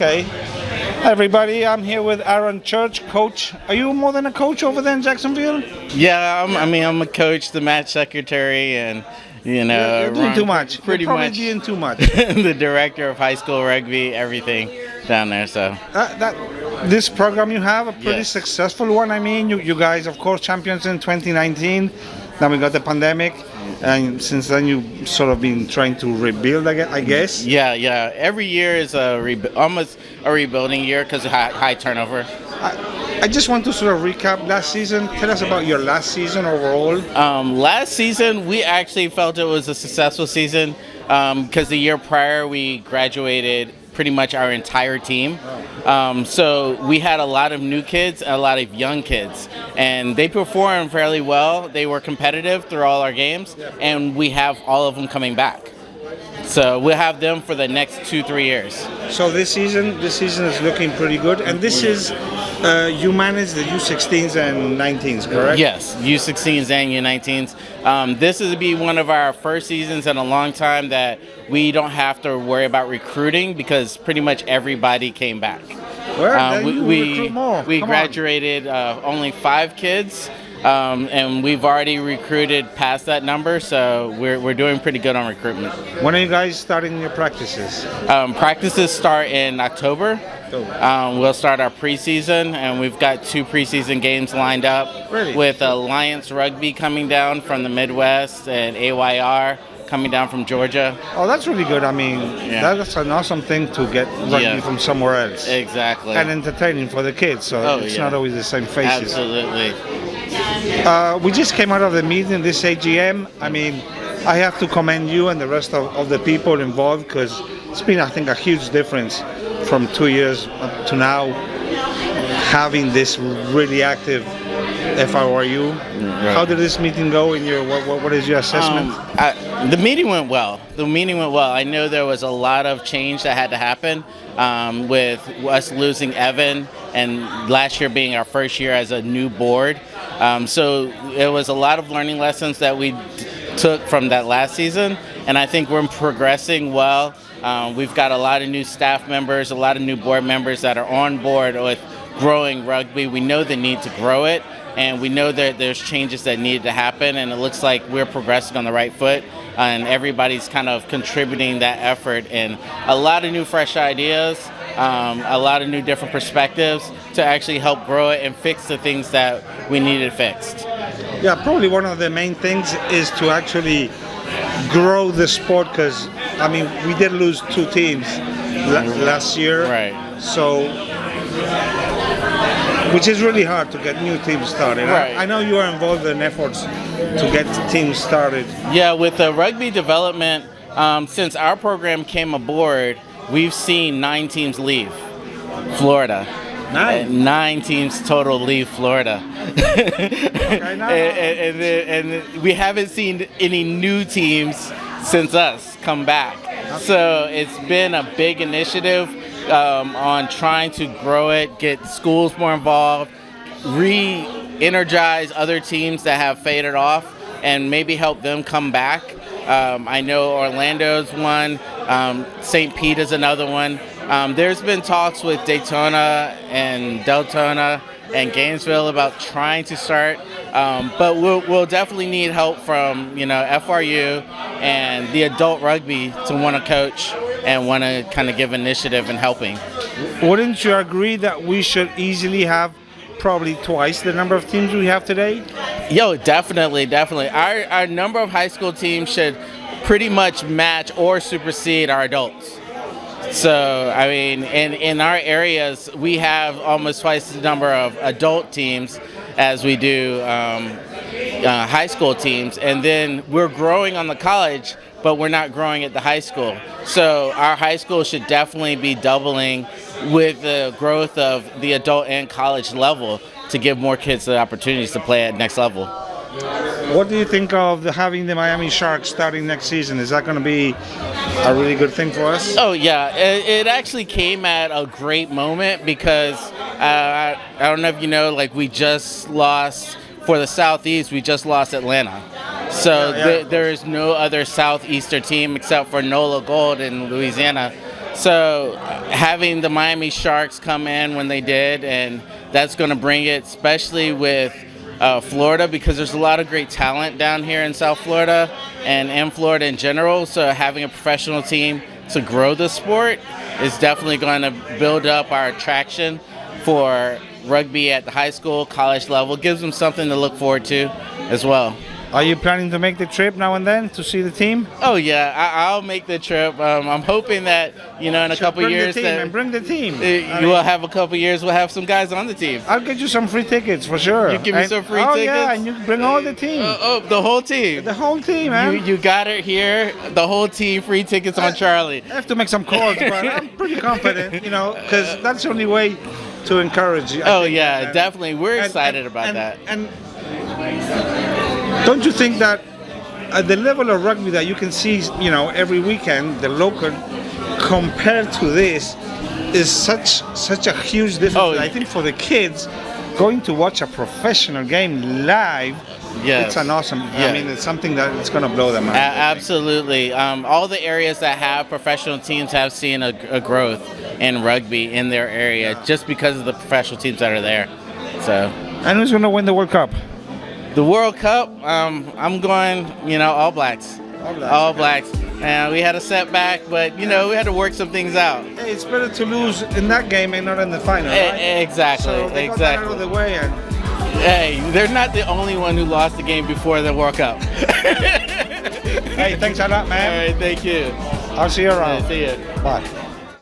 Okay. Hi everybody, I'm here with Aaron Church, coach. Are you more than a coach over there in Jacksonville? Yeah, I'm a coach, the match secretary, and You're doing too much. Pretty You're probably much doing too much. the director of high school rugby, everything down there. So This program you have, a pretty Yes. successful one. I mean, you guys, of course, champions in 2019. Then we got the pandemic. And since then, you've sort of been trying to rebuild, I guess. yeah. Every year is almost a rebuilding year because of high turnover. I just want to sort of recap last season. Tell us about your last season overall. Last season, we actually felt it was a successful season because the year prior we graduated pretty much our entire team. So we had a lot of new kids, a lot of young kids, and they performed fairly well. They were competitive through all our games, and we have all of them coming back. So we'll have them for the next 2-3 years. So this season is looking pretty good. And this is, you manage the U16s and 19s, correct? Yes, U16s and U19s. This is to be one of our first seasons in a long time that we don't have to worry about recruiting because pretty much everybody came back. Well, recruit more. We Come graduated only 5 kids. And we've already recruited past that number, so we're doing pretty good on recruitment. When are you guys starting your practices? Practices start in October. We'll start our preseason, and we've got 2 preseason games lined up. Really? With Alliance Rugby coming down from the Midwest and AYR coming down from Georgia. Oh, that's really good. I mean, Yeah. that's an awesome thing to get rugby from somewhere else. Exactly. And entertaining for the kids, so it's not always the same faces. Absolutely. We just came out of the meeting, this AGM. I mean, I have to commend you and the rest of the people involved because it's been, I think, a huge difference from 2 years up to now having this really active FRU. Right. How did this meeting go? In your what is your assessment? The meeting went well. I know there was a lot of change that had to happen with us losing Evan and last year being our first year as a new board. So it was a lot of learning lessons that we took from that last season, and I think we're progressing well. We've got a lot of new staff members, a lot of new board members that are on board with growing rugby. We know the need to grow it, and we know that there's changes that need to happen, and it looks like we're progressing on the right foot, and everybody's kind of contributing that effort, and a lot of new fresh ideas, a lot of new different perspectives to actually help grow it and fix the things that we needed fixed. Yeah, probably one of the main things is to actually grow the sport because, I mean, we did lose 2 teams last year. Right. So, which is really hard to get new teams started. Right. I know you are involved in efforts to get teams started. Yeah, with the rugby development, since our program came aboard, we've seen 9 teams leave Florida. 9? 9 teams total leave Florida. and we haven't seen any new teams since us come back. So it's been a big initiative on trying to grow it, get schools more involved, re-energize other teams that have faded off, and maybe help them come back. I know Orlando's one, St. Pete is another one. There's been talks with Daytona and Deltona and Gainesville about trying to start, but we'll definitely need help from FRU and the adult rugby to want to coach and want to kind of give initiative and helping. Wouldn't you agree that we should easily have probably twice the number of teams we have today? Yo, definitely. Our number of high school teams should pretty much match or supersede our adults. So, I mean, in our areas, we have almost twice the number of adult teams as we do high school teams. And then we're growing on the college, but we're not growing at the high school. So our high school should definitely be doubling with the growth of the adult and college level to give more kids the opportunities to play at next level. What do you think of having the Miami Sharks starting next season? Is that going to be a really good thing for us? Oh, yeah. It actually came at a great moment because I don't know if you know, like we just lost, for the Southeast, we just lost Atlanta. So there is no other Southeastern team except for NOLA Gold in Louisiana So having the Miami Sharks come in when they did, and that's going to bring it, especially with Florida, because there's a lot of great talent down here in South Florida and in Florida in general. So having a professional team to grow the sport is definitely going to build up our attraction for rugby at the high school, college level. Gives them something to look forward to as well. Are you planning to make the trip now and then to see the team? Oh yeah, I'll make the trip. I'm hoping that in a couple years bring the team. You will have a couple years. We'll have some guys on the team. I'll get you some free tickets for sure. You give me some free tickets. Oh yeah, and you bring all the team. The whole team. The whole team, man. You got it here. The whole team, free tickets on Charlie. I have to make some calls, but I'm pretty confident, because that's the only way to encourage you. Oh yeah, definitely. We're excited about that. And don't you think that at the level of rugby that you can see, every weekend, the local, compared to this, is such a huge difference. I think for the kids, going to watch a professional game live, it's an awesome. I mean, it's something that it's going to blow them out. Absolutely. All the areas that have professional teams have seen a growth in rugby in their area just because of the professional teams that are there. So. And who's going to win the World Cup? The World Cup, I'm going, All Blacks. All Blacks. And we had a setback, but, we had to work some things out. Hey, it's better to lose in that game and not in the final, right? Exactly. So they got that out of the way. Hey, they're not the only one who lost the game before the World Cup. Hey, thanks a lot, man. All right, thank you. I'll see you around. See you. Bye.